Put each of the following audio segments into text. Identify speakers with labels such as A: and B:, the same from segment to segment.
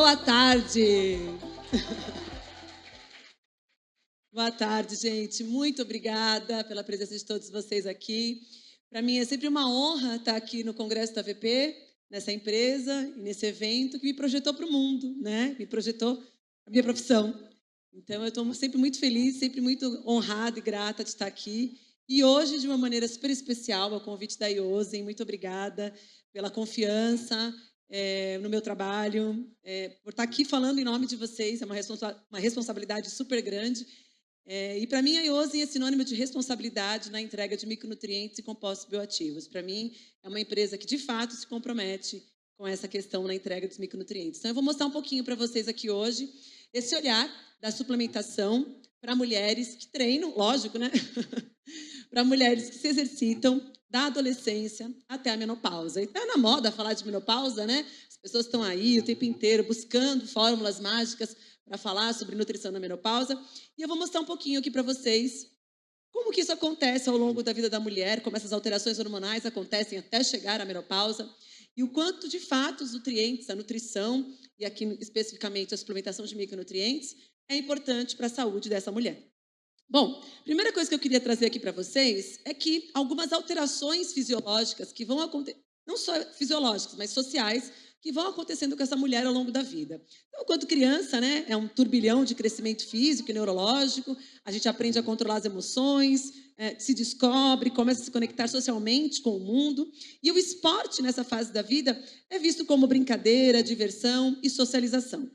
A: Boa tarde! Boa tarde, gente. Muito obrigada pela presença de todos vocês aqui. Para mim é sempre uma honra estar aqui no Congresso da VP, nessa empresa e nesse evento que me projetou para o mundo, né? Me projetou a minha profissão. Então, eu estou sempre muito feliz, sempre muito honrada e grata de estar aqui. E hoje, de uma maneira super especial, ao convite da Iosen, muito obrigada pela confiança no meu trabalho, por estar aqui falando em nome de vocês, é uma responsabilidade super grande. E para mim, a Iosen é sinônimo de responsabilidade na entrega de micronutrientes e compostos bioativos. Para mim, é uma empresa que, de fato, se compromete com essa questão na entrega dos micronutrientes. Então, eu vou mostrar um pouquinho para vocês aqui hoje esse olhar da suplementação para mulheres que treinam, lógico, né? Para mulheres que se exercitam da adolescência até a menopausa. E está na moda falar de menopausa, né? As pessoas estão aí o tempo inteiro buscando fórmulas mágicas para falar sobre nutrição na menopausa. E eu vou mostrar um pouquinho aqui para vocês como que isso acontece ao longo da vida da mulher, como essas alterações hormonais acontecem até chegar à menopausa e o quanto, de fato, os nutrientes, a nutrição, e aqui especificamente a suplementação de micronutrientes, é importante para a saúde dessa mulher. Bom, a primeira coisa que eu queria trazer aqui para vocês é que algumas alterações fisiológicas que vão acontecer, não só fisiológicas, mas sociais, que vão acontecendo com essa mulher ao longo da vida. Então, quando criança, né, é um turbilhão de crescimento físico e neurológico, a gente aprende a controlar as emoções, se descobre, começa a se conectar socialmente com o mundo. E o esporte, nessa fase da vida, é visto como brincadeira, diversão e socialização.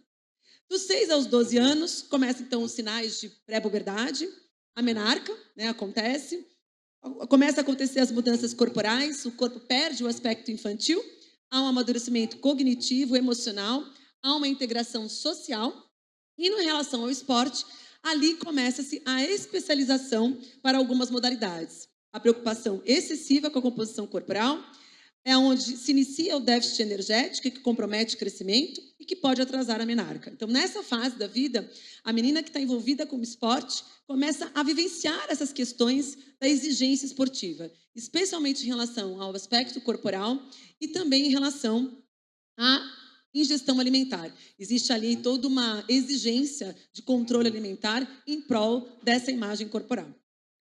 A: Dos 6 aos 12 anos, começam, então, os sinais de pré-puberdade, a menarca, né, acontece, começa a acontecer as mudanças corporais, o corpo perde o aspecto infantil, há um amadurecimento cognitivo, emocional, há uma integração social, e em relação ao esporte, ali começa-se a especialização para algumas modalidades. A preocupação excessiva com a composição corporal, é onde se inicia o déficit energético, que compromete o crescimento e que pode atrasar a menarca. Então, nessa fase da vida, a menina que está envolvida com o esporte começa a vivenciar essas questões da exigência esportiva, especialmente em relação ao aspecto corporal e também em relação à ingestão alimentar. Existe ali toda uma exigência de controle alimentar em prol dessa imagem corporal.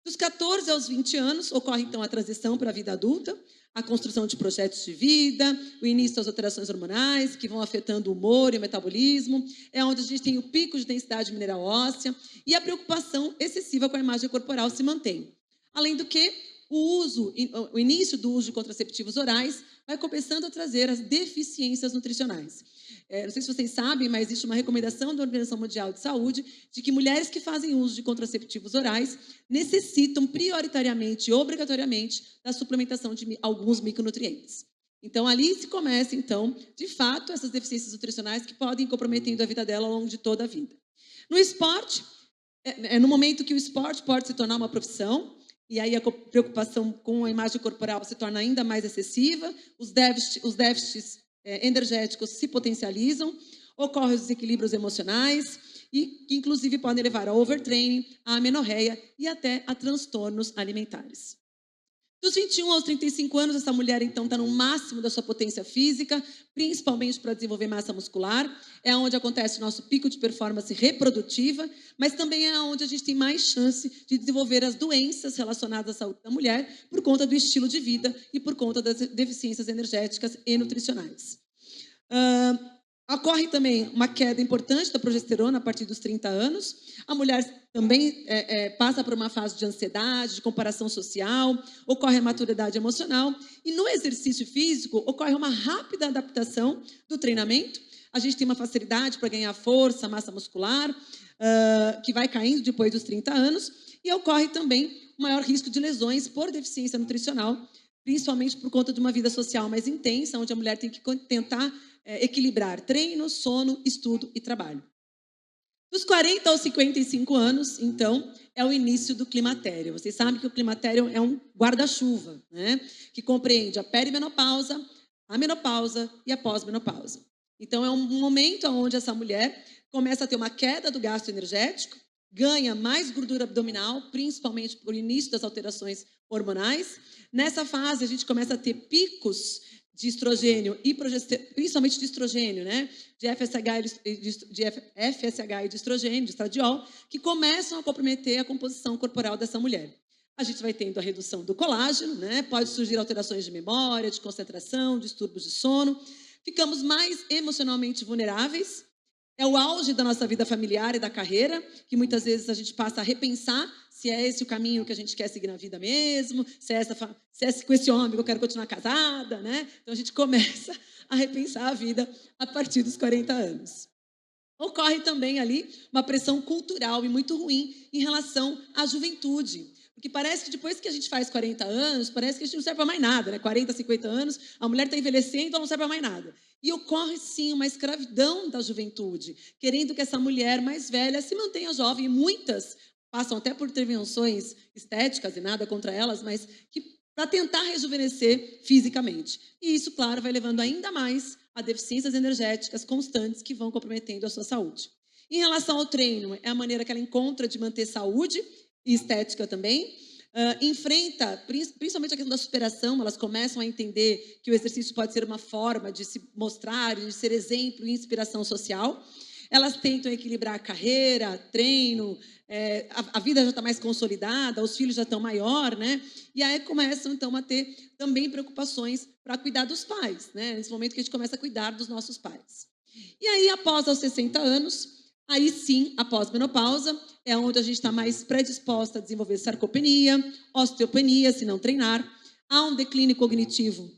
A: Dos 14 aos 20 anos, ocorre, então, a transição para a vida adulta, a construção de projetos de vida, o início das alterações hormonais, que vão afetando o humor e o metabolismo, é onde a gente tem o pico de densidade mineral óssea e a preocupação excessiva com a imagem corporal se mantém. Além do que, o início do uso de contraceptivos orais vai começando a trazer as deficiências nutricionais. Não sei se vocês sabem, mas existe uma recomendação da Organização Mundial de Saúde de que mulheres que fazem uso de contraceptivos orais necessitam prioritariamente e obrigatoriamente da suplementação de alguns micronutrientes. Então, ali se começa, então, de fato, essas deficiências nutricionais que podem ir comprometendo a vida dela ao longo de toda a vida. No esporte, no momento que o esporte pode se tornar uma profissão, e aí a preocupação com a imagem corporal se torna ainda mais excessiva, os déficits energéticos se potencializam, ocorrem os desequilíbrios emocionais e que inclusive podem levar a overtraining, a amenorreia e até a transtornos alimentares. Dos 21 aos 35 anos, essa mulher, então, está no máximo da sua potência física, principalmente para desenvolver massa muscular. É onde acontece o nosso pico de performance reprodutiva, mas também é onde a gente tem mais chance de desenvolver as doenças relacionadas à saúde da mulher por conta do estilo de vida e por conta das deficiências energéticas e nutricionais. Ocorre também uma queda importante da progesterona a partir dos 30 anos. A mulher também passa por uma fase de ansiedade, de comparação social, ocorre a maturidade emocional. E no exercício físico, ocorre uma rápida adaptação do treinamento. A gente tem uma facilidade para ganhar força, massa muscular, que vai caindo depois dos 30 anos. E ocorre também um maior risco de lesões por deficiência nutricional, principalmente por conta de uma vida social mais intensa, onde a mulher tem que tentar equilibrar treino, sono, estudo e trabalho. Dos 40 aos 55 anos, então, é o início do climatério. Vocês sabem que o climatério é um guarda-chuva, né? Que compreende a perimenopausa, a menopausa e a pós-menopausa. Então, é um momento onde essa mulher começa a ter uma queda do gasto energético, ganha mais gordura abdominal, principalmente por início das alterações hormonais. Nessa fase, a gente começa a ter picos de estrogênio e progesterona, principalmente de estrogênio, né? De FSH e de estrogênio, de estradiol, que começam a comprometer a composição corporal dessa mulher. A gente vai tendo a redução do colágeno, né? Pode surgir alterações de memória, de concentração, distúrbios de sono. Ficamos mais emocionalmente vulneráveis. É o auge da nossa vida familiar e da carreira, que muitas vezes a gente passa a repensar se é esse o caminho que a gente quer seguir na vida mesmo, se é com esse homem que eu quero continuar casada, né? Então a gente começa a repensar a vida a partir dos 40 anos. Ocorre também ali uma pressão cultural e muito ruim em relação à juventude. Porque parece que depois que a gente faz 40 anos, parece que a gente não serve para mais nada, né? 40, 50 anos, a mulher está envelhecendo, ela não serve para mais nada. E ocorre, sim, uma escravidão da juventude, querendo que essa mulher mais velha se mantenha jovem. E muitas passam até por intervenções estéticas, e nada contra elas, mas que para tentar rejuvenescer fisicamente. E isso, claro, vai levando ainda mais a deficiências energéticas constantes que vão comprometendo a sua saúde. Em relação ao treino, é a maneira que ela encontra de manter saúde e estética também. Enfrenta, principalmente a questão da superação, elas começam a entender que o exercício pode ser uma forma de se mostrar, de ser exemplo e inspiração social. Elas tentam equilibrar a carreira, treino, a vida já está mais consolidada, os filhos já estão maior, né? E aí começam, então, a ter também preocupações para cuidar dos pais, né? Nesse momento que a gente começa a cuidar dos nossos pais. E aí, após os 60 anos, aí sim, após menopausa, é onde a gente está mais predisposta a desenvolver sarcopenia, osteopenia, se não treinar. Há um declínio cognitivo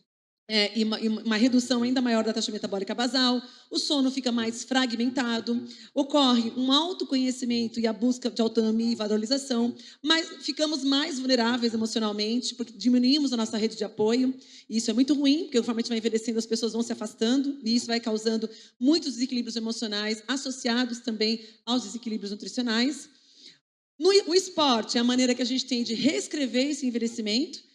A: e uma redução ainda maior da taxa metabólica basal, o sono fica mais fragmentado, ocorre um autoconhecimento e a busca de autonomia e valorização, mas ficamos mais vulneráveis emocionalmente, porque diminuímos a nossa rede de apoio, e isso é muito ruim, porque conforme a gente vai envelhecendo, as pessoas vão se afastando, e isso vai causando muitos desequilíbrios emocionais, associados também aos desequilíbrios nutricionais. O esporte é a maneira que a gente tem de reescrever esse envelhecimento,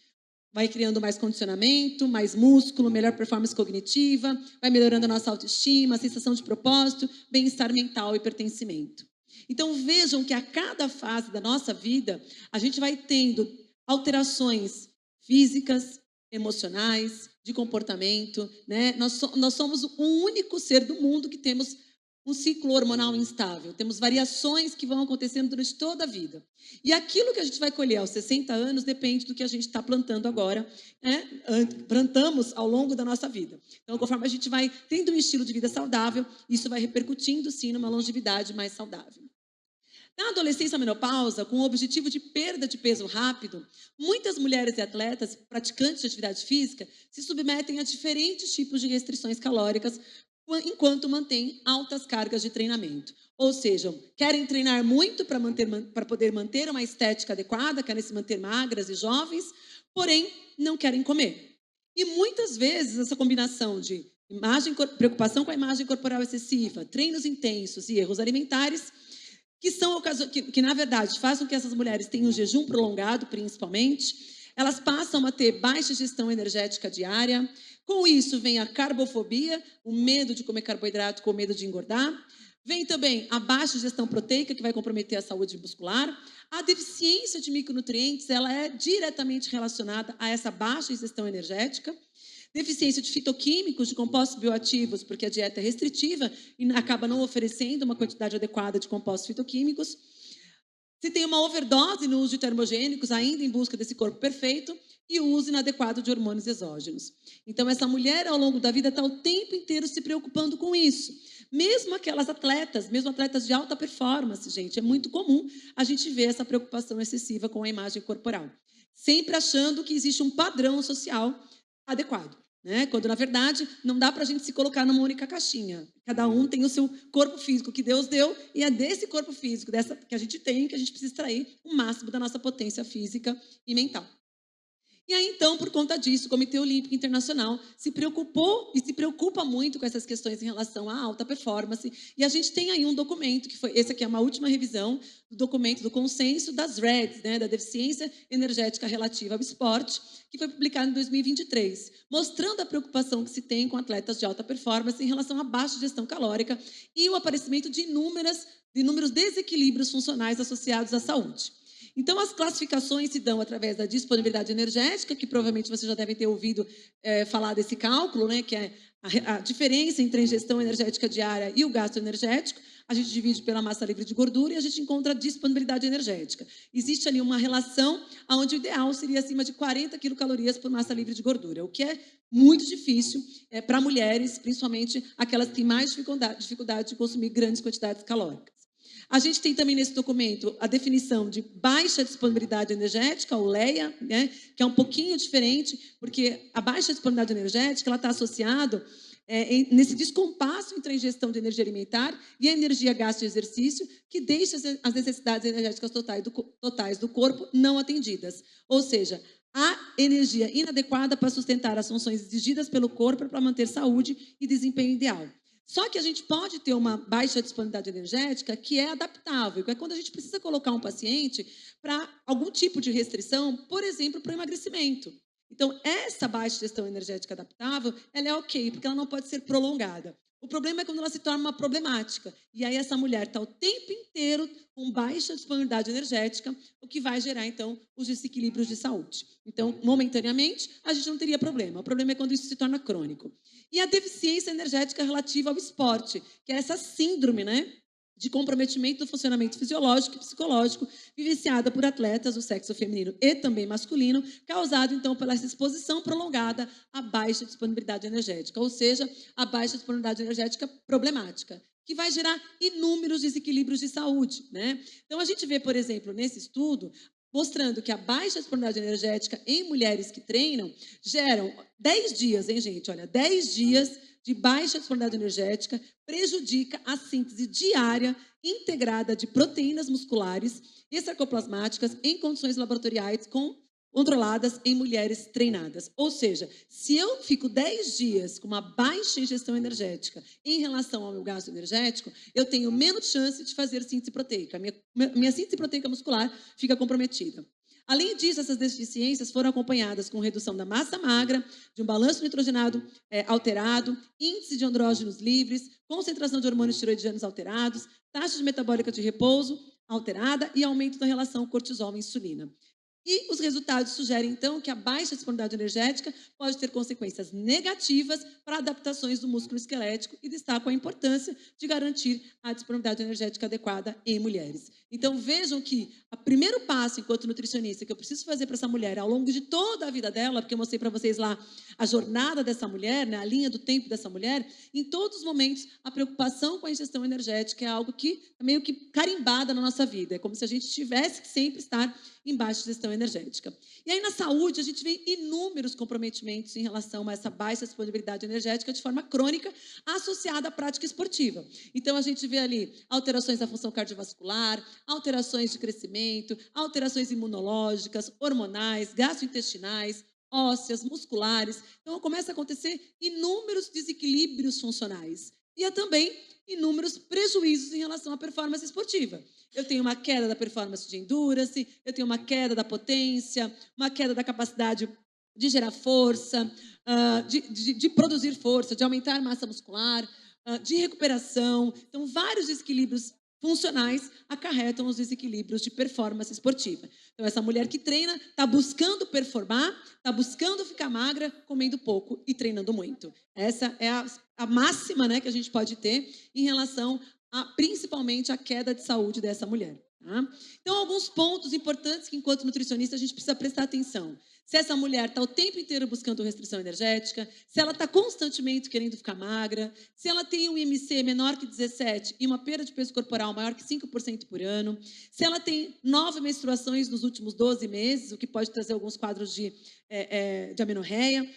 A: vai criando mais condicionamento, mais músculo, melhor performance cognitiva, vai melhorando a nossa autoestima, a sensação de propósito, bem-estar mental e pertencimento. Então, vejam que a cada fase da nossa vida, a gente vai tendo alterações físicas, emocionais, de comportamento, né? Nós somos o único ser do mundo que temos um ciclo hormonal instável. Temos variações que vão acontecendo durante toda a vida. E aquilo que a gente vai colher aos 60 anos depende do que a gente está plantando agora, né? Plantamos ao longo da nossa vida. Então, conforme a gente vai tendo um estilo de vida saudável, isso vai repercutindo, sim, numa longevidade mais saudável. Na adolescência, menopausa, com o objetivo de perda de peso rápido, muitas mulheres e atletas praticantes de atividade física se submetem a diferentes tipos de restrições calóricas enquanto mantêm altas cargas de treinamento. Ou seja, querem treinar muito para poder manter uma estética adequada, querem se manter magras e jovens, porém não querem comer. E muitas vezes essa combinação de preocupação com a imagem corporal excessiva, treinos intensos e erros alimentares, que na verdade fazem com que essas mulheres tenham um jejum prolongado, principalmente, elas passam a ter baixa gestão energética diária. Com isso vem a carbofobia, o medo de comer carboidrato com medo de engordar. Vem também a baixa gestão proteica, que vai comprometer a saúde muscular. A deficiência de micronutrientes, ela é diretamente relacionada a essa baixa ingestão energética. Deficiência de fitoquímicos, de compostos bioativos, porque a dieta é restritiva e acaba não oferecendo uma quantidade adequada de compostos fitoquímicos. Se tem uma overdose no uso de termogênicos, ainda em busca desse corpo perfeito, e o uso inadequado de hormônios exógenos. Então, essa mulher, ao longo da vida, está o tempo inteiro se preocupando com isso. Mesmo aquelas atletas, mesmo atletas de alta performance, gente, é muito comum a gente ver essa preocupação excessiva com a imagem corporal. Sempre achando que existe um padrão social adequado, né? Quando, na verdade, não dá para a gente se colocar numa única caixinha. Cada um tem o seu corpo físico que Deus deu, e é desse corpo físico, dessa que a gente tem, que a gente precisa extrair o máximo da nossa potência física e mental. E aí, então, por conta disso, o Comitê Olímpico Internacional se preocupou e se preocupa muito com essas questões em relação à alta performance. E a gente tem aí um documento, esse aqui é uma última revisão do documento do consenso das REDs, né, da deficiência energética relativa ao esporte, que foi publicado em 2023, mostrando a preocupação que se tem com atletas de alta performance em relação à baixa gestão calórica e o aparecimento de inúmeros desequilíbrios funcionais associados à saúde. Então, as classificações se dão através da disponibilidade energética, que provavelmente você já deve ter ouvido falar desse cálculo, né, que é a diferença entre a ingestão energética diária e o gasto energético. A gente divide pela massa livre de gordura e a gente encontra a disponibilidade energética. Existe ali uma relação onde o ideal seria acima de 40 quilocalorias por massa livre de gordura, o que é muito difícil para mulheres, principalmente aquelas que têm mais dificuldade de consumir grandes quantidades calóricas. A gente tem também nesse documento a definição de baixa disponibilidade energética, ou LEIA, né, que é um pouquinho diferente, porque a baixa disponibilidade energética está associada nesse descompasso entre a ingestão de energia alimentar e a energia gasta de exercício, que deixa as necessidades energéticas totais do corpo não atendidas. Ou seja, há energia inadequada para sustentar as funções exigidas pelo corpo para manter saúde e desempenho ideal. Só que a gente pode ter uma baixa disponibilidade energética que é adaptável, que é quando a gente precisa colocar um paciente para algum tipo de restrição, por exemplo, para o emagrecimento. Então, essa baixa gestão energética adaptável, ela é ok, porque ela não pode ser prolongada. O problema é quando ela se torna uma problemática. E aí essa mulher está o tempo inteiro com baixa disponibilidade energética, o que vai gerar, então, os desequilíbrios de saúde. Então, momentaneamente, a gente não teria problema. O problema é quando isso se torna crônico. E a deficiência energética relativa ao esporte, que é essa síndrome, né, de comprometimento do funcionamento fisiológico e psicológico vivenciada por atletas do sexo feminino e também masculino, causado, então, pela exposição prolongada à baixa disponibilidade energética, ou seja, a baixa disponibilidade energética problemática, que vai gerar inúmeros desequilíbrios de saúde, né? Então, a gente vê, por exemplo, nesse estudo, mostrando que a baixa disponibilidade energética em mulheres que treinam geram 10 dias, hein, gente? Olha, 10 dias de baixa disponibilidade energética prejudica a síntese diária integrada de proteínas musculares e sarcoplasmáticas em condições laboratoriais controladas em mulheres treinadas. Ou seja, se eu fico 10 dias com uma baixa ingestão energética em relação ao meu gasto energético, eu tenho menos chance de fazer síntese proteica. Minha síntese proteica muscular fica comprometida. Além disso, essas deficiências foram acompanhadas com redução da massa magra, de um balanço nitrogenado alterado, índice de andrógenos livres, concentração de hormônios tiroidianos alterados, taxa de metabólica de repouso alterada e aumento da relação cortisol-insulina. E os resultados sugerem, então, que a baixa disponibilidade energética pode ter consequências negativas para adaptações do músculo esquelético e destacam a importância de garantir a disponibilidade energética adequada em mulheres. Então, vejam que o primeiro passo, enquanto nutricionista, que eu preciso fazer para essa mulher ao longo de toda a vida dela, porque eu mostrei para vocês lá a jornada dessa mulher, né, a linha do tempo dessa mulher, em todos os momentos, a preocupação com a ingestão energética é algo que é meio que carimbada na nossa vida. É como se a gente tivesse que sempre estar em baixa gestão energética. E aí, na saúde, a gente vê inúmeros comprometimentos em relação a essa baixa disponibilidade energética de forma crônica associada à prática esportiva. Então, a gente vê ali alterações da função cardiovascular, alterações de crescimento, alterações imunológicas, hormonais, gastrointestinais, ósseas, musculares. Então, começa a acontecer inúmeros desequilíbrios funcionais. E há também inúmeros prejuízos em relação à performance esportiva. Eu tenho uma queda da performance de endurance, eu tenho uma queda da potência, uma queda da capacidade de gerar força, de produzir força, de aumentar a massa muscular, de recuperação. Então, vários desequilíbrios funcionais acarretam os desequilíbrios de performance esportiva. Então, essa mulher que treina está buscando performar, está buscando ficar magra, comendo pouco e treinando muito. Essa é a máxima, né, que a gente pode ter em relação principalmente a queda de saúde dessa mulher. Tá? Então, alguns pontos importantes que, enquanto nutricionista, a gente precisa prestar atenção. Se essa mulher está o tempo inteiro buscando restrição energética, se ela está constantemente querendo ficar magra, se ela tem um IMC menor que 17 e uma perda de peso corporal maior que 5% por ano, se ela tem 9 menstruações nos últimos 12 meses, o que pode trazer alguns quadros de amenorreia,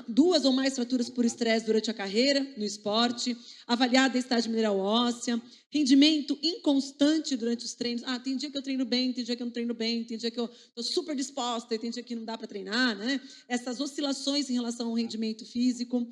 A: 2 ou mais fraturas por estresse durante a carreira, no esporte, avaliar a densidade mineral óssea, rendimento inconstante durante os treinos. Tem dia que eu treino bem, tem dia que eu não treino bem, tem dia que eu estou super disposta e tem dia que não dá para treinar, né? Essas oscilações em relação ao rendimento físico.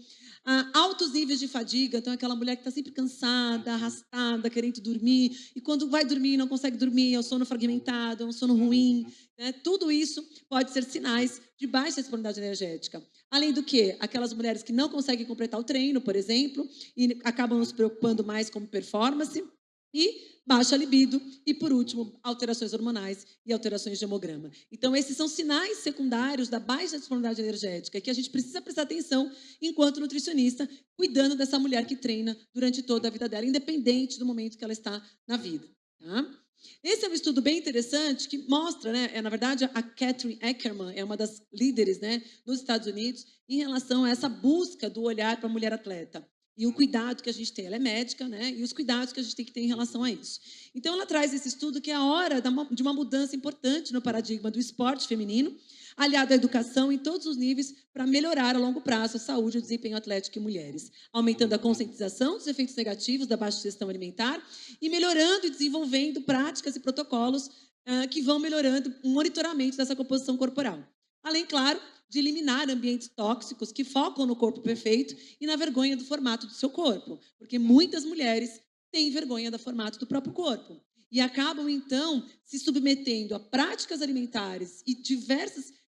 A: Altos níveis de fadiga, então aquela mulher que está sempre cansada, arrastada, querendo dormir, e quando vai dormir não consegue dormir, é um sono fragmentado, é um sono ruim, né? Tudo isso pode ser sinais de baixa disponibilidade energética. Além do que, aquelas mulheres que não conseguem completar o treino, por exemplo, e acabam nos preocupando mais com performance, e baixa libido e, por último, alterações hormonais e alterações de hemograma. Então, esses são sinais secundários da baixa disponibilidade energética que a gente precisa prestar atenção enquanto nutricionista, cuidando dessa mulher que treina durante toda a vida dela, independente do momento que ela está na vida. Tá? Esse é um estudo bem interessante que mostra, né, na verdade, a Catherine Ackerman é uma das líderes, né, nos Estados Unidos em relação a essa busca do olhar para a mulher atleta. E o cuidado que a gente tem, ela é médica, né? E os cuidados que a gente tem que ter em relação a isso. Então, ela traz esse estudo que é a hora de uma mudança importante no paradigma do esporte feminino, aliado à educação em todos os níveis, para melhorar a longo prazo a saúde e o desempenho atlético em mulheres, aumentando a conscientização dos efeitos negativos da baixa digestão alimentar e melhorando e desenvolvendo práticas e protocolos que vão melhorando o monitoramento dessa composição corporal. Além, claro, de eliminar ambientes tóxicos que focam no corpo perfeito e na vergonha do formato do seu corpo, porque muitas mulheres têm vergonha do formato do próprio corpo e acabam, então, se submetendo a práticas alimentares e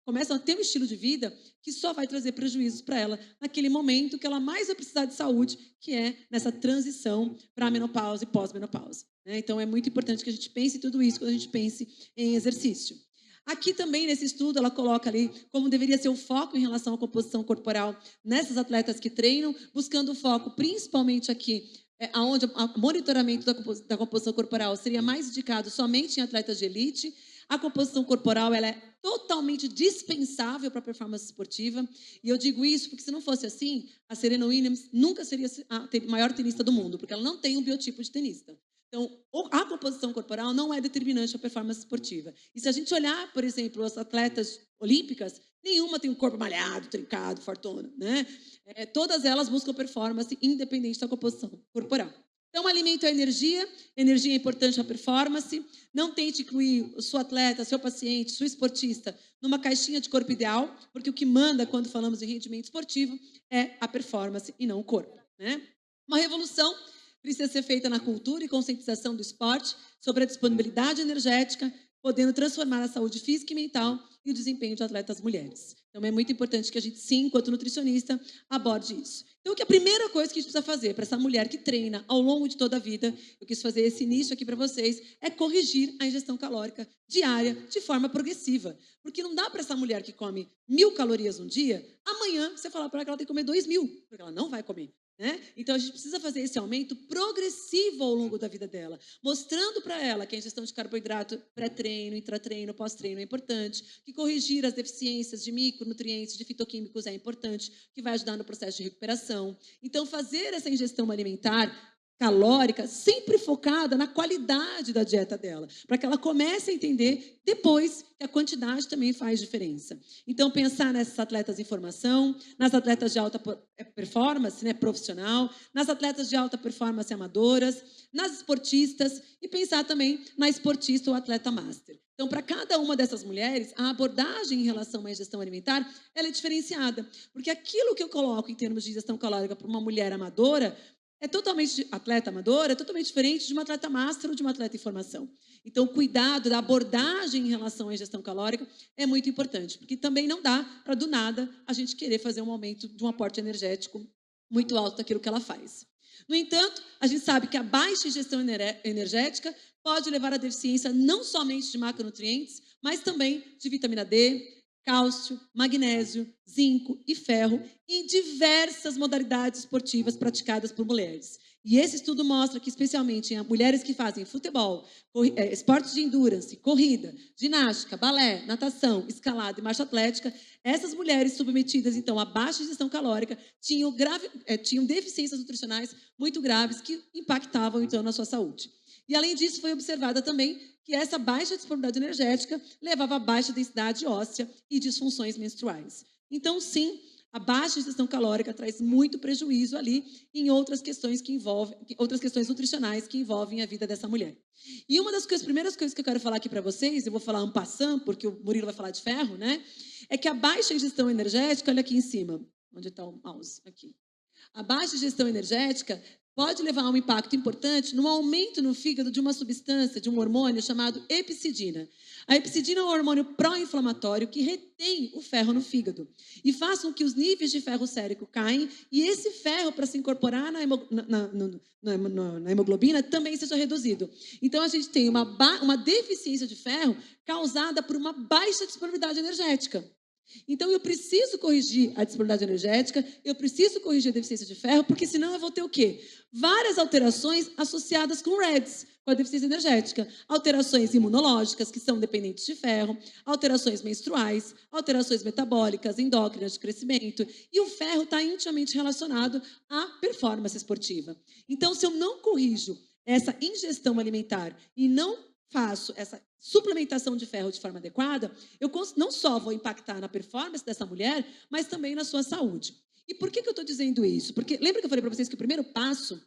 A: começam a ter um estilo de vida que só vai trazer prejuízos para ela naquele momento que ela mais vai precisar de saúde, que é nessa transição para a menopausa e pós-menopausa. Então, é muito importante que a gente pense em tudo isso quando a gente pense em exercício. Aqui também, nesse estudo, ela coloca ali como deveria ser o foco em relação à composição corporal nessas atletas que treinam, buscando o foco principalmente aqui, onde o monitoramento da composição corporal seria mais indicado somente em atletas de elite. A composição corporal ela é totalmente dispensável para a performance esportiva. E eu digo isso porque, se não fosse assim, a Serena Williams nunca seria a maior tenista do mundo, porque ela não tem um biotipo de tenista. Então, a composição corporal não é determinante para a performance esportiva. E se a gente olhar, por exemplo, as atletas olímpicas, nenhuma tem um corpo malhado, trincado, fortuna, né? Todas elas buscam performance independente da composição corporal. Então, alimento é energia é importante para a performance. Não tente incluir o seu atleta, seu paciente, sua esportista numa caixinha de corpo ideal, porque o que manda quando falamos em rendimento esportivo é a performance e não o corpo, né? Uma revolução precisa ser feita na cultura e conscientização do esporte sobre a disponibilidade energética, podendo transformar a saúde física e mental e o desempenho de atletas mulheres. Então, é muito importante que a gente, sim, enquanto nutricionista, aborde isso. Então, a primeira coisa que a gente precisa fazer para essa mulher que treina ao longo de toda a vida, eu quis fazer esse início aqui para vocês, é corrigir a ingestão calórica diária de forma progressiva. Porque não dá para essa mulher que come 1.000 calorias um dia, amanhã você falar para ela que ela tem que comer 2.000, porque ela não vai comer. Então, a gente precisa fazer esse aumento progressivo ao longo da vida dela, mostrando para ela que a ingestão de carboidrato pré-treino, intratreino, pós-treino é importante, que corrigir as deficiências de micronutrientes, de fitoquímicos é importante, que vai ajudar no processo de recuperação. Então, fazer essa ingestão alimentar calórica sempre focada na qualidade da dieta dela, para que ela comece a entender depois que a quantidade também faz diferença. Então, pensar nessas atletas em formação, nas atletas de alta performance, né, profissional, nas atletas de alta performance amadoras, nas esportistas e pensar também na esportista ou atleta master. Então, para cada uma dessas mulheres, a abordagem em relação à ingestão alimentar ela é diferenciada, porque aquilo que eu coloco em termos de ingestão calórica para uma mulher amadora atleta amadora é totalmente diferente de uma atleta master ou de uma atleta em formação. Então, o cuidado da abordagem em relação à ingestão calórica é muito importante, porque também não dá para, do nada, a gente querer fazer um aumento de um aporte energético muito alto daquilo que ela faz. No entanto, a gente sabe que a baixa ingestão energética pode levar à deficiência não somente de macronutrientes, mas também de vitamina D, cálcio, magnésio, zinco e ferro em diversas modalidades esportivas praticadas por mulheres. E esse estudo mostra que, especialmente em mulheres que fazem futebol, esportes de endurance, corrida, ginástica, balé, natação, escalada e marcha atlética, essas mulheres submetidas, então, a baixa ingestão calórica tinham deficiências nutricionais muito graves que impactavam, então, na sua saúde. E, além disso, foi observada também que essa baixa disponibilidade energética levava a baixa densidade óssea e disfunções menstruais. Então, sim, a baixa ingestão calórica traz muito prejuízo ali em outras questões nutricionais que envolvem a vida dessa mulher. E uma das primeiras coisas que eu quero falar aqui para vocês, eu vou falar en passant, porque o Murilo vai falar de ferro, né? É que a baixa ingestão energética, olha aqui em cima, onde está o mouse? Aqui. A baixa ingestão energética pode levar a um impacto importante no aumento no fígado de uma substância, de um hormônio chamado epsidina. A epsidina é um hormônio pró-inflamatório que retém o ferro no fígado e faz com que os níveis de ferro sérico caem e esse ferro, para se incorporar na hemoglobina, também seja reduzido. Então, a gente tem uma deficiência de ferro causada por uma baixa disponibilidade energética. Então, eu preciso corrigir a disponibilidade energética, eu preciso corrigir a deficiência de ferro, porque senão eu vou ter o quê? Várias alterações associadas com REDS, com a deficiência energética. Alterações imunológicas, que são dependentes de ferro, alterações menstruais, alterações metabólicas, endócrinas de crescimento. E o ferro está intimamente relacionado à performance esportiva. Então, se eu não corrijo essa ingestão alimentar e não faço essa suplementação de ferro de forma adequada, eu não só vou impactar na performance dessa mulher, mas também na sua saúde. E por que eu estou dizendo isso? Porque lembra que eu falei para vocês que o primeiro passo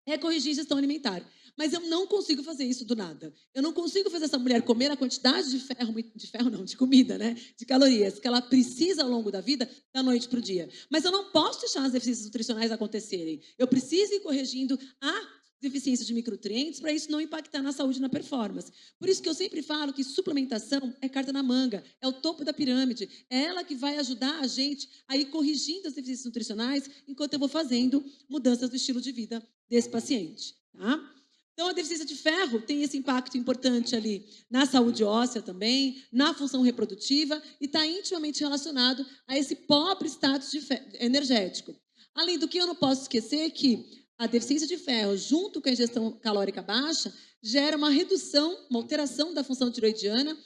A: é corrigir a ingestão alimentar. Mas eu não consigo fazer isso do nada. Eu não consigo fazer essa mulher comer a quantidade de comida, né? De calorias que ela precisa ao longo da vida, da noite para o dia. Mas eu não posso deixar as deficiências nutricionais acontecerem. Eu preciso ir corrigindo a deficiência de micronutrientes para isso não impactar na saúde e na performance. Por isso que eu sempre falo que suplementação é carta na manga, é o topo da pirâmide, é ela que vai ajudar a gente a ir corrigindo as deficiências nutricionais enquanto eu vou fazendo mudanças do estilo de vida desse paciente, tá? Então, a deficiência de ferro tem esse impacto importante ali na saúde óssea também, na função reprodutiva e está intimamente relacionado a esse pobre status energético. Além do que, eu não posso esquecer que a deficiência de ferro, junto com a ingestão calórica baixa, gera uma redução, uma alteração da função tiroidiana,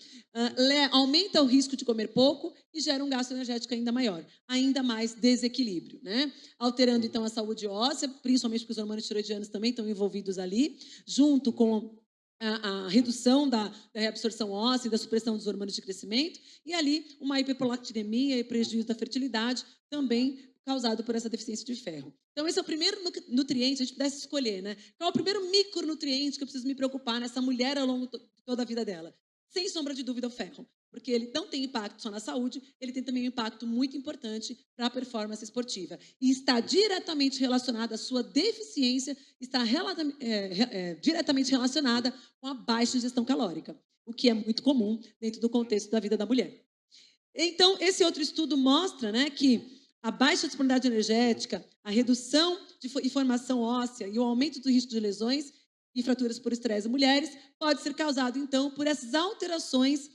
A: aumenta o risco de comer pouco e gera um gasto energético ainda maior, ainda mais desequilíbrio, né? Alterando, então, a saúde óssea, principalmente porque os hormônios tiroidianos também estão envolvidos ali, junto com a redução da reabsorção óssea e da supressão dos hormônios de crescimento, e ali uma hiperprolactinemia e prejuízo da fertilidade também causado por essa deficiência de ferro. Então, esse é o primeiro nutriente, se a gente pudesse escolher, né? Qual é o primeiro micronutriente que eu preciso me preocupar nessa mulher ao longo de toda a vida dela? Sem sombra de dúvida, o ferro. Porque ele não tem impacto só na saúde, ele tem também um impacto muito importante para a performance esportiva. E está diretamente relacionada, a sua deficiência está diretamente relacionada com a baixa ingestão calórica, o que é muito comum dentro do contexto da vida da mulher. Então, esse outro estudo mostra, né, que a baixa disponibilidade energética, a redução de formação óssea e o aumento do risco de lesões e fraturas por estresse em mulheres pode ser causado, então, por essas alterações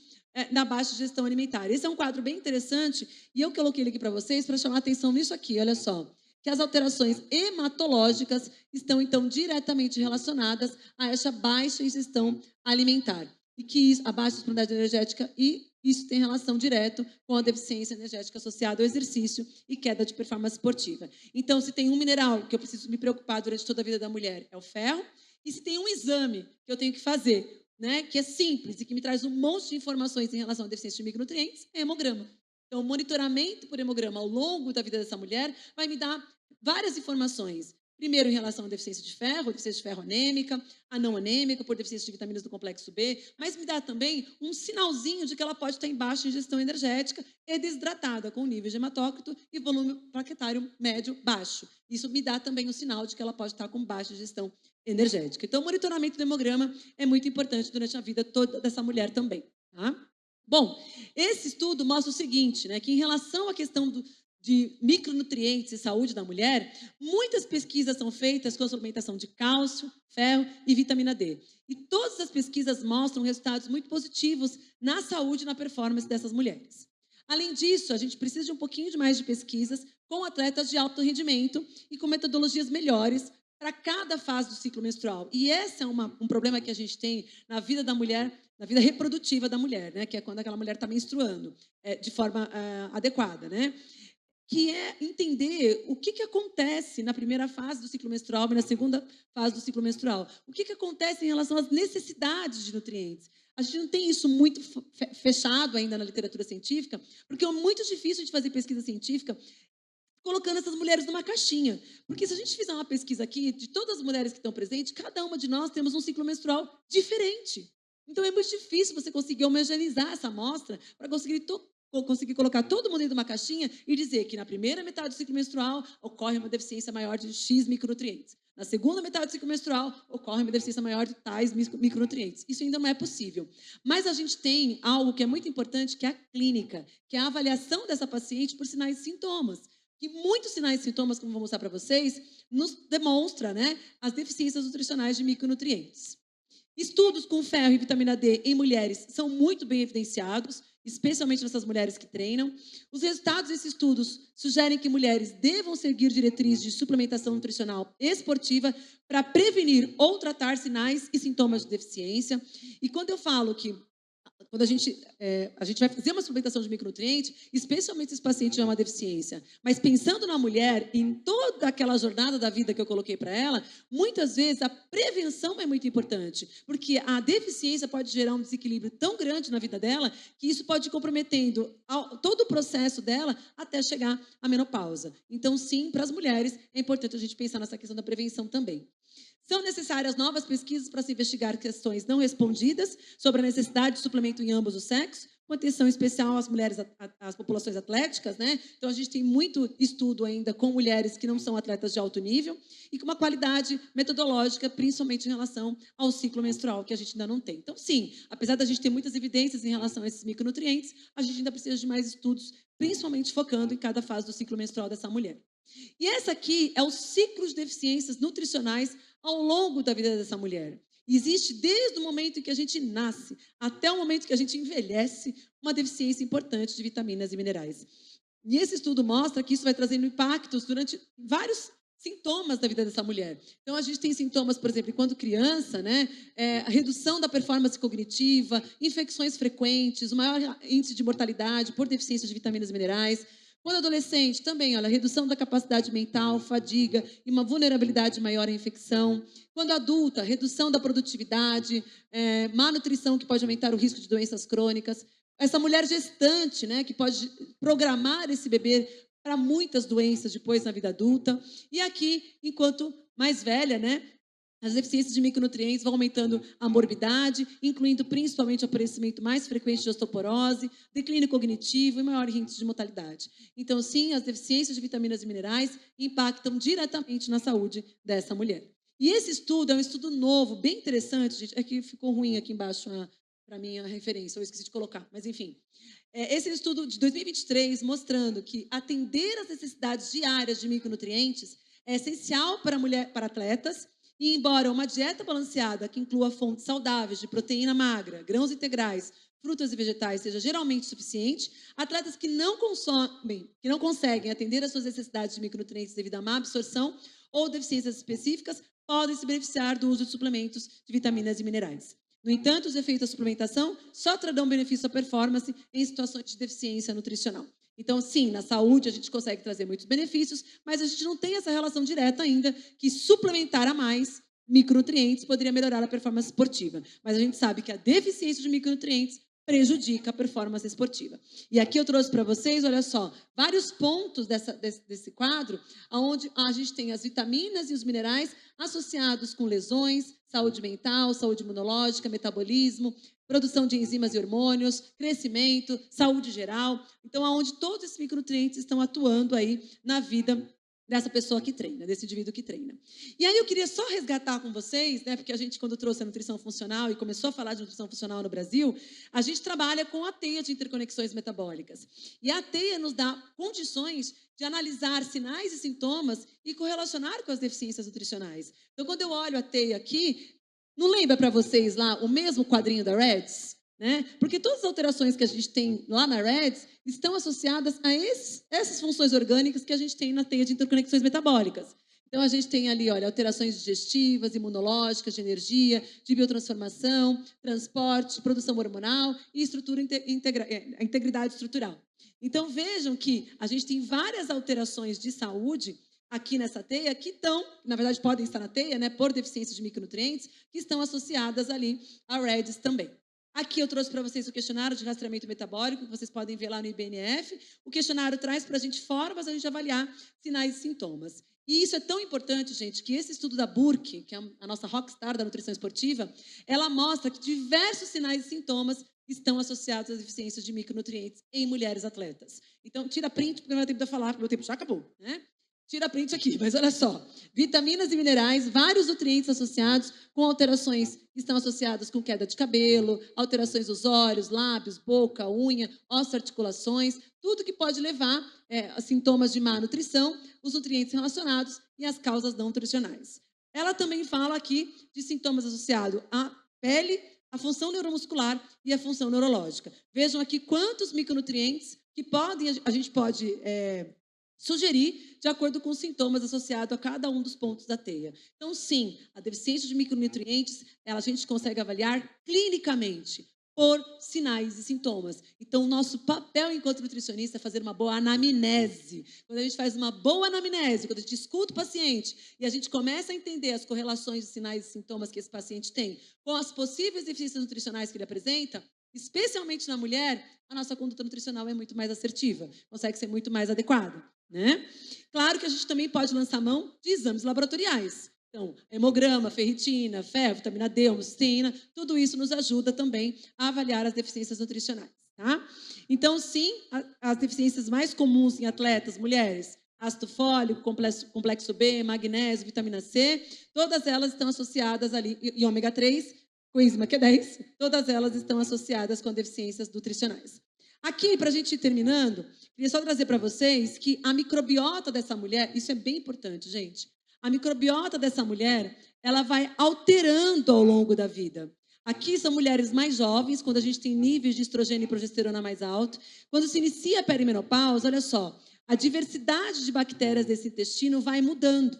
A: na baixa digestão alimentar. Esse é um quadro bem interessante e eu coloquei ele aqui para vocês para chamar a atenção nisso aqui, olha só. Que as alterações hematológicas estão, então, diretamente relacionadas a essa baixa ingestão alimentar. E que a baixa disponibilidade energética e isso tem relação direta com a deficiência energética associada ao exercício e queda de performance esportiva. Então, se tem um mineral que eu preciso me preocupar durante toda a vida da mulher, é o ferro. E se tem um exame que eu tenho que fazer, né, que é simples e que me traz um monte de informações em relação à deficiência de micronutrientes, é hemograma. Então, o monitoramento por hemograma ao longo da vida dessa mulher vai me dar várias informações. Primeiro, em relação à deficiência de ferro anêmica, a não anêmica, por deficiência de vitaminas do complexo B, mas me dá também um sinalzinho de que ela pode estar em baixa ingestão energética e desidratada, com nível de hematócrito e volume plaquetário médio baixo. Isso me dá também um sinal de que ela pode estar com baixa ingestão energética. Então, o monitoramento do hemograma é muito importante durante a vida toda dessa mulher também, tá? Bom, esse estudo mostra o seguinte, né, que em relação à questão de micronutrientes e saúde da mulher, muitas pesquisas são feitas com a suplementação de cálcio, ferro e vitamina D. E todas as pesquisas mostram resultados muito positivos na saúde e na performance dessas mulheres. Além disso, a gente precisa de um pouquinho de mais de pesquisas com atletas de alto rendimento e com metodologias melhores para cada fase do ciclo menstrual. E esse é um problema que a gente tem na vida da mulher, na vida reprodutiva da mulher, né? Que é quando aquela mulher está menstruando de forma adequada, né? Que é entender o que acontece na primeira fase do ciclo menstrual e na segunda fase do ciclo menstrual. O que acontece em relação às necessidades de nutrientes. A gente não tem isso muito fechado ainda na literatura científica, porque é muito difícil de fazer pesquisa científica colocando essas mulheres numa caixinha. Porque se a gente fizer uma pesquisa aqui, de todas as mulheres que estão presentes, cada uma de nós temos um ciclo menstrual diferente. Então, é muito difícil você conseguir homogeneizar essa amostra para conseguir colocar todo mundo dentro de uma caixinha e dizer que na primeira metade do ciclo menstrual ocorre uma deficiência maior de X micronutrientes. na segunda metade do ciclo menstrual, ocorre uma deficiência maior de tais micronutrientes. Isso ainda não é possível. Mas a gente tem algo que é muito importante, que é a clínica, que é a avaliação dessa paciente por sinais e sintomas. Que muitos sinais e sintomas, como vou mostrar para vocês, nos demonstra, né, as deficiências nutricionais de micronutrientes. Estudos com ferro e vitamina D em mulheres são muito bem evidenciados, especialmente nessas mulheres que treinam. Os resultados desses estudos sugerem que mulheres devam seguir diretrizes de suplementação nutricional esportiva para prevenir ou tratar sinais e sintomas de deficiência. E quando eu falo que quando a gente vai fazer uma suplementação de micronutrientes, especialmente se esse paciente tiver uma deficiência, mas pensando na mulher, em toda aquela jornada da vida que eu coloquei para ela, muitas vezes a prevenção é muito importante, porque a deficiência pode gerar um desequilíbrio tão grande na vida dela, que isso pode ir comprometendo todo o processo dela até chegar à menopausa. Então, sim, para as mulheres, é importante a gente pensar nessa questão da prevenção também. São necessárias novas pesquisas para se investigar questões não respondidas sobre a necessidade de suplemento em ambos os sexos, com atenção especial às mulheres, às populações atléticas, né? Então, a gente tem muito estudo ainda com mulheres que não são atletas de alto nível e com uma qualidade metodológica, principalmente em relação ao ciclo menstrual, que a gente ainda não tem. Então, sim, apesar da gente ter muitas evidências em relação a esses micronutrientes, a gente ainda precisa de mais estudos, principalmente focando em cada fase do ciclo menstrual dessa mulher. E essa aqui é o ciclo de deficiências nutricionais ao longo da vida dessa mulher. Existe desde o momento em que a gente nasce até o momento que a gente envelhece uma deficiência importante de vitaminas e minerais. E esse estudo mostra que isso vai trazendo impactos durante vários sintomas da vida dessa mulher. Então, a gente tem sintomas, por exemplo, enquanto criança, né? A redução da performance cognitiva, infecções frequentes, o maior índice de mortalidade por deficiência de vitaminas e minerais. Quando adolescente, também, olha, redução da capacidade mental, fadiga e uma vulnerabilidade maior à infecção. Quando adulta, redução da produtividade, má nutrição que pode aumentar o risco de doenças crônicas. Essa mulher gestante, né, que pode programar esse bebê para muitas doenças depois na vida adulta. E aqui, enquanto mais velha, né, as deficiências de micronutrientes vão aumentando a morbidade, incluindo principalmente o aparecimento mais frequente de osteoporose, declínio cognitivo e maior índice de mortalidade. Então, sim, as deficiências de vitaminas e minerais impactam diretamente na saúde dessa mulher. E esse estudo é um estudo novo, bem interessante, gente. É que ficou ruim aqui embaixo para mim a referência, eu esqueci de colocar, mas enfim. Esse estudo de 2023 mostrando que atender às necessidades diárias de micronutrientes é essencial para atletas. E embora uma dieta balanceada que inclua fontes saudáveis de proteína magra, grãos integrais, frutas e vegetais seja geralmente suficiente, atletas que não conseguem atender às suas necessidades de micronutrientes devido a má absorção ou deficiências específicas podem se beneficiar do uso de suplementos de vitaminas e minerais. No entanto, os efeitos da suplementação só trarão benefício à performance em situações de deficiência nutricional. Então, sim, na saúde a gente consegue trazer muitos benefícios, mas a gente não tem essa relação direta ainda que suplementar a mais micronutrientes poderia melhorar a performance esportiva. Mas a gente sabe que a deficiência de micronutrientes prejudica a performance esportiva. E aqui eu trouxe para vocês, olha só, vários pontos desse quadro, onde a gente tem as vitaminas e os minerais associados com lesões, saúde mental, saúde imunológica, metabolismo, produção de enzimas e hormônios, crescimento, saúde geral. Então, aonde todos esses micronutrientes estão atuando aí na vida dessa pessoa que treina, desse indivíduo que treina. E aí eu queria só resgatar com vocês, né, porque a gente, quando trouxe a nutrição funcional e começou a falar de nutrição funcional no Brasil, a gente trabalha com a teia de interconexões metabólicas. E a teia nos dá condições de analisar sinais e sintomas e correlacionar com as deficiências nutricionais. Então, quando eu olho a teia aqui, não lembra para vocês lá o mesmo quadrinho da REDS? Né? Porque todas as alterações que a gente tem lá na REDS estão associadas a essas funções orgânicas que a gente tem na teia de interconexões metabólicas. Então, a gente tem ali, olha, alterações digestivas, imunológicas, de energia, de biotransformação, transporte, produção hormonal e a integridade estrutural. Então, vejam que a gente tem várias alterações de saúde aqui nessa teia que estão, na verdade, podem estar na teia, né, por deficiência de micronutrientes, que estão associadas ali à REDS também. Aqui eu trouxe para vocês o questionário de rastreamento metabólico, que vocês podem ver lá no IBNF. O questionário traz para a gente formas a gente avaliar sinais e sintomas. E isso é tão importante, gente, que esse estudo da Burke, que é a nossa rockstar da nutrição esportiva, ela mostra que diversos sinais e sintomas estão associados às deficiências de micronutrientes em mulheres atletas. Então, tira print, porque não vai ter tempo de falar, porque o meu tempo já acabou, né? tira print aqui, mas olha só. Vitaminas e minerais, vários nutrientes associados com alterações que estão associadas com queda de cabelo, alterações dos olhos, lábios, boca, unha, osteoarticulações, tudo que pode levar a sintomas de má nutrição, os nutrientes relacionados e as causas não nutricionais. Ela também fala aqui de sintomas associados à pele, à função neuromuscular e à função neurológica. Vejam aqui quantos micronutrientes que a gente pode sugerir de acordo com os sintomas associados a cada um dos pontos da teia. Então, sim, a deficiência de micronutrientes, a gente consegue avaliar clinicamente por sinais e sintomas. Então, o nosso papel enquanto nutricionista é fazer uma boa anamnese. Quando a gente faz uma boa anamnese, quando a gente escuta o paciente e a gente começa a entender as correlações de sinais e sintomas que esse paciente tem com as possíveis deficiências nutricionais que ele apresenta, especialmente na mulher, a nossa conduta nutricional é muito mais assertiva, consegue ser muito mais adequada, né? Claro que a gente também pode lançar mão de exames laboratoriais. Então, hemograma, ferritina, ferro, vitamina D, homocisteína, tudo isso nos ajuda também a avaliar as deficiências nutricionais, tá? Então, sim, as deficiências mais comuns em atletas, mulheres, ácido fólico, complexo B, magnésio, vitamina C, todas elas estão associadas ali, e ômega 3, coenzima Q10, todas elas estão associadas com deficiências nutricionais. Aqui, para a gente ir terminando, queria só trazer para vocês que a microbiota dessa mulher, isso é bem importante, gente. A microbiota dessa mulher, ela vai alterando ao longo da vida. Aqui são mulheres mais jovens, quando a gente tem níveis de estrogênio e progesterona mais altos. Quando se inicia a perimenopausa, olha só, a diversidade de bactérias desse intestino vai mudando.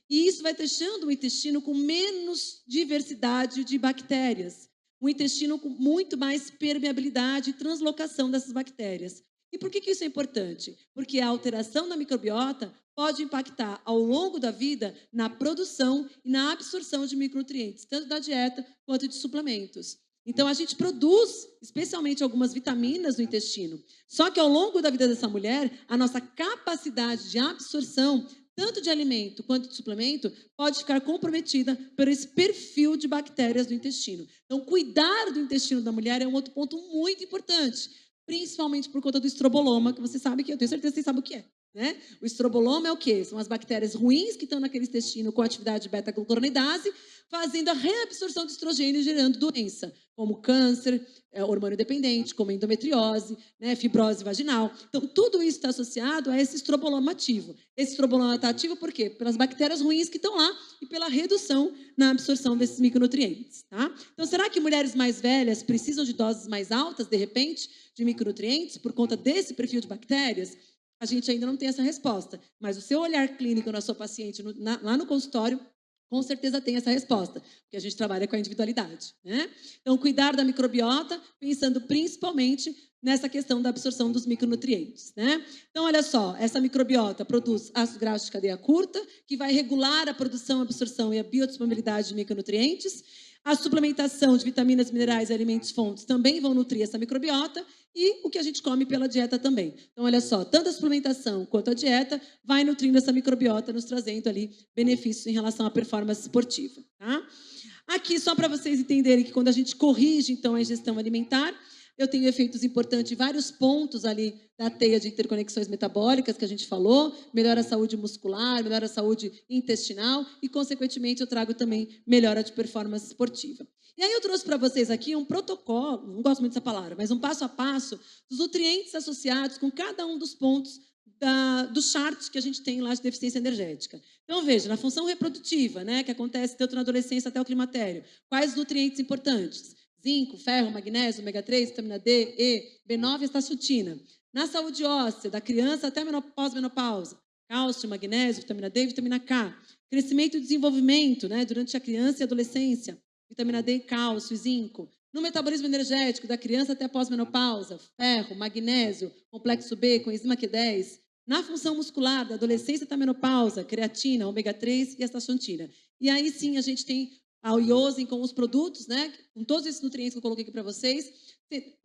A: E isso vai deixando o intestino com menos diversidade de bactérias. Um intestino com muito mais permeabilidade e translocação dessas bactérias. E por que isso é importante? Porque a alteração da microbiota pode impactar ao longo da vida na produção e na absorção de micronutrientes, tanto da dieta quanto de suplementos. Então, a gente produz, especialmente algumas vitaminas no intestino. Só que ao longo da vida dessa mulher, a nossa capacidade de absorção, tanto de alimento quanto de suplemento, pode ficar comprometida por esse perfil de bactérias do intestino. Então, cuidar do intestino da mulher é um outro ponto muito importante, principalmente por conta do estroboloma, que você sabe que eu tenho certeza que você sabe o que é. Né? O estroboloma é o quê? São as bactérias ruins que estão naquele intestino com atividade beta-glucuronidase, fazendo a reabsorção de estrogênio e gerando doença, como câncer, hormônio dependente, como endometriose, né, fibrose vaginal. Então, tudo isso está associado a esse estroboloma ativo. Esse estroboloma está ativo por quê? Pelas bactérias ruins que estão lá e pela redução na absorção desses micronutrientes. Tá? Então, será que mulheres mais velhas precisam de doses mais altas, de repente, de micronutrientes por conta desse perfil de bactérias? A gente ainda não tem essa resposta, mas o seu olhar clínico na sua paciente, lá no consultório, com certeza tem essa resposta, porque a gente trabalha com a individualidade, né? Então, cuidar da microbiota, pensando principalmente nessa questão da absorção dos micronutrientes, né? Então, olha só, essa microbiota produz ácido graxo de cadeia curta, que vai regular a produção, a absorção e a biodisponibilidade de micronutrientes. A suplementação de vitaminas, minerais e alimentos fontes também vão nutrir essa microbiota e o que a gente come pela dieta também. Então, olha só, tanto a suplementação quanto a dieta vai nutrindo essa microbiota, nos trazendo ali benefícios em relação à performance esportiva. Tá? Aqui, só para vocês entenderem que quando a gente corrige, então, a ingestão alimentar, eu tenho efeitos importantes em vários pontos ali da teia de interconexões metabólicas que a gente falou, melhora a saúde muscular, melhora a saúde intestinal e, consequentemente, eu trago também melhora de performance esportiva. E aí eu trouxe para vocês aqui um protocolo, não gosto muito dessa palavra, mas um passo a passo dos nutrientes associados com cada um dos pontos do chart que a gente tem lá de deficiência energética. Então, veja, na função reprodutiva, né, que acontece tanto na adolescência até o climatério, quais nutrientes importantes? Zinco, ferro, magnésio, ômega 3, vitamina D, E, B9 e astaxantina. Na saúde óssea, da criança até a pós-menopausa, cálcio, magnésio, vitamina D e vitamina K. Crescimento e desenvolvimento, né, durante a criança e adolescência, vitamina D, cálcio e zinco. No metabolismo energético, da criança até a pós-menopausa, ferro, magnésio, complexo B, coenzima Q10. Na função muscular, da adolescência até a menopausa, creatina, ômega 3 e astaxantina. E aí sim a gente tem a Iosen com os produtos, né, com todos esses nutrientes que eu coloquei aqui para vocês,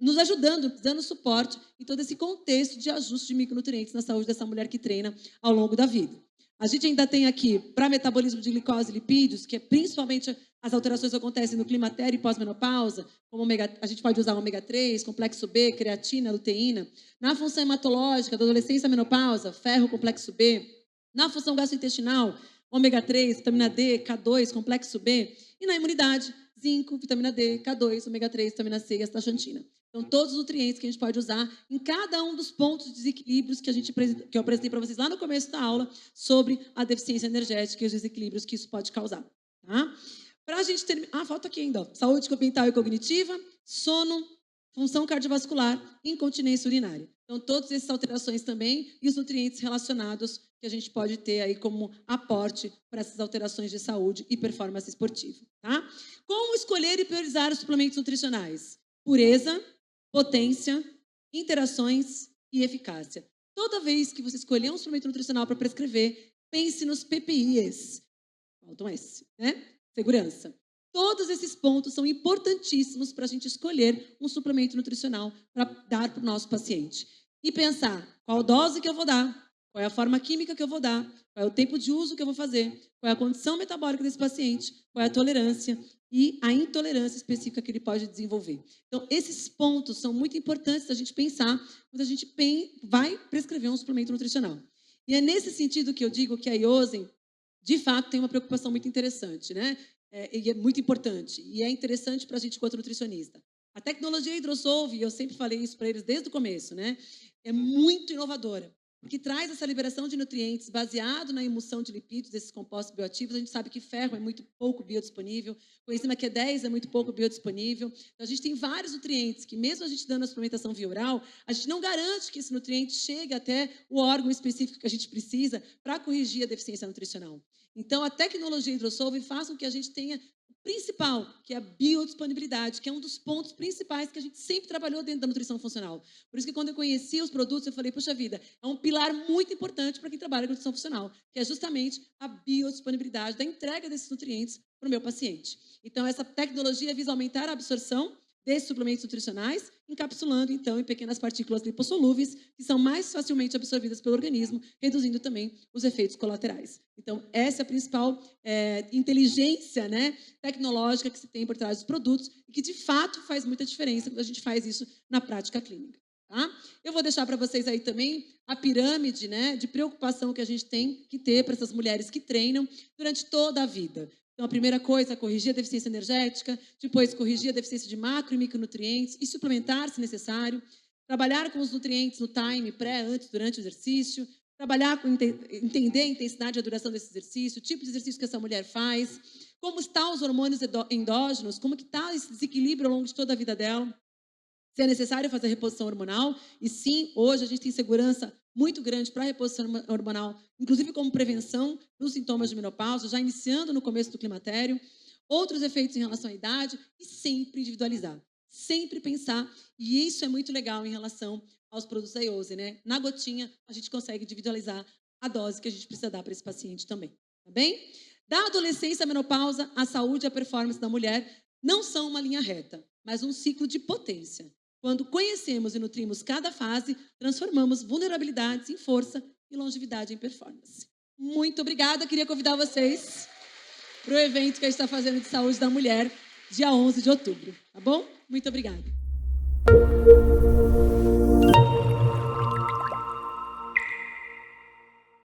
A: nos ajudando, dando suporte em todo esse contexto de ajuste de micronutrientes na saúde dessa mulher que treina ao longo da vida. A gente ainda tem aqui, para metabolismo de glicose e lipídios, que é principalmente as alterações que acontecem no climatério e pós-menopausa, como a gente pode usar ômega 3, complexo B, creatina, luteína. Na função hematológica, da adolescência à menopausa, ferro, complexo B. Na função gastrointestinal, ômega 3, vitamina D, K2, complexo B. E na imunidade, zinco, vitamina D, K2, ômega 3, vitamina C e astaxantina. Então, todos os nutrientes que a gente pode usar em cada um dos pontos de desequilíbrios que eu apresentei para vocês lá no começo da aula sobre a deficiência energética e os desequilíbrios que isso pode causar. Tá? Para a gente terminar... falta aqui ainda. Ó. Saúde mental e cognitiva, sono, função cardiovascular, incontinência urinária. Então, todas essas alterações também e os nutrientes relacionados que a gente pode ter aí como aporte para essas alterações de saúde e performance esportiva. Tá? Como escolher e priorizar os suplementos nutricionais? Pureza, potência, interações e eficácia. Toda vez que você escolher um suplemento nutricional para prescrever, pense nos PPIs. Faltam S, né? Segurança. Todos esses pontos são importantíssimos para a gente escolher um suplemento nutricional para dar para o nosso paciente. E pensar qual dose que eu vou dar, qual é a forma química que eu vou dar, qual é o tempo de uso que eu vou fazer, qual é a condição metabólica desse paciente, qual é a tolerância e a intolerância específica que ele pode desenvolver. Então, esses pontos são muito importantes da gente pensar quando a gente vai prescrever um suplemento nutricional. E é nesse sentido que eu digo que a Iosen, de fato, tem uma preocupação muito interessante, né? E é muito importante. E é interessante para a gente, enquanto nutricionista. A tecnologia Hidrosolve, eu sempre falei isso para eles desde o começo, né? É muito inovadora, porque traz essa liberação de nutrientes baseado na emulsão de lipídios, desses compostos bioativos. A gente sabe que ferro é muito pouco biodisponível, coenzima Q10 é muito pouco biodisponível. Então, a gente tem vários nutrientes que, mesmo a gente dando a suplementação via oral, a gente não garante que esse nutriente chegue até o órgão específico que a gente precisa para corrigir a deficiência nutricional. Então, a tecnologia Hidrosolve faz com que a gente tenha o principal, que é a biodisponibilidade, que é um dos pontos principais que a gente sempre trabalhou dentro da nutrição funcional. Por isso que, quando eu conheci os produtos, eu falei, poxa vida, é um pilar muito importante para quem trabalha com nutrição funcional, que é justamente a biodisponibilidade da entrega desses nutrientes para o meu paciente. Então, essa tecnologia visa aumentar a absorção desses suplementos nutricionais, encapsulando, então, em pequenas partículas lipossolúveis, que são mais facilmente absorvidas pelo organismo, reduzindo também os efeitos colaterais. Então, essa é a principal inteligência, né, tecnológica que se tem por trás dos produtos e que, de fato, faz muita diferença quando a gente faz isso na prática clínica. Tá? Eu vou deixar para vocês aí também a pirâmide, né, de preocupação que a gente tem que ter para essas mulheres que treinam durante toda a vida. Então, a primeira coisa, corrigir a deficiência energética, depois corrigir a deficiência de macro e micronutrientes e suplementar, se necessário, trabalhar com os nutrientes no time, pré, antes, durante o exercício, trabalhar com entender a intensidade e a duração desse exercício, o tipo de exercício que essa mulher faz, como estão os hormônios endógenos, como que está esse desequilíbrio ao longo de toda a vida dela, se é necessário fazer reposição hormonal, e sim, hoje a gente tem segurança muito grande para a reposição hormonal, inclusive como prevenção dos sintomas de menopausa, já iniciando no começo do climatério, outros efeitos em relação à idade e sempre individualizar, sempre pensar, e isso é muito legal em relação aos produtos da Iosen, né? Na gotinha, a gente consegue individualizar a dose que a gente precisa dar para esse paciente também, tá bem? Da adolescência à menopausa, a saúde e a performance da mulher não são uma linha reta, mas um ciclo de potência. Quando conhecemos e nutrimos cada fase, transformamos vulnerabilidades em força e longevidade em performance. Muito obrigada. Queria convidar vocês para o evento que a gente está fazendo de saúde da mulher, dia 11 de outubro. Tá bom? Muito obrigada.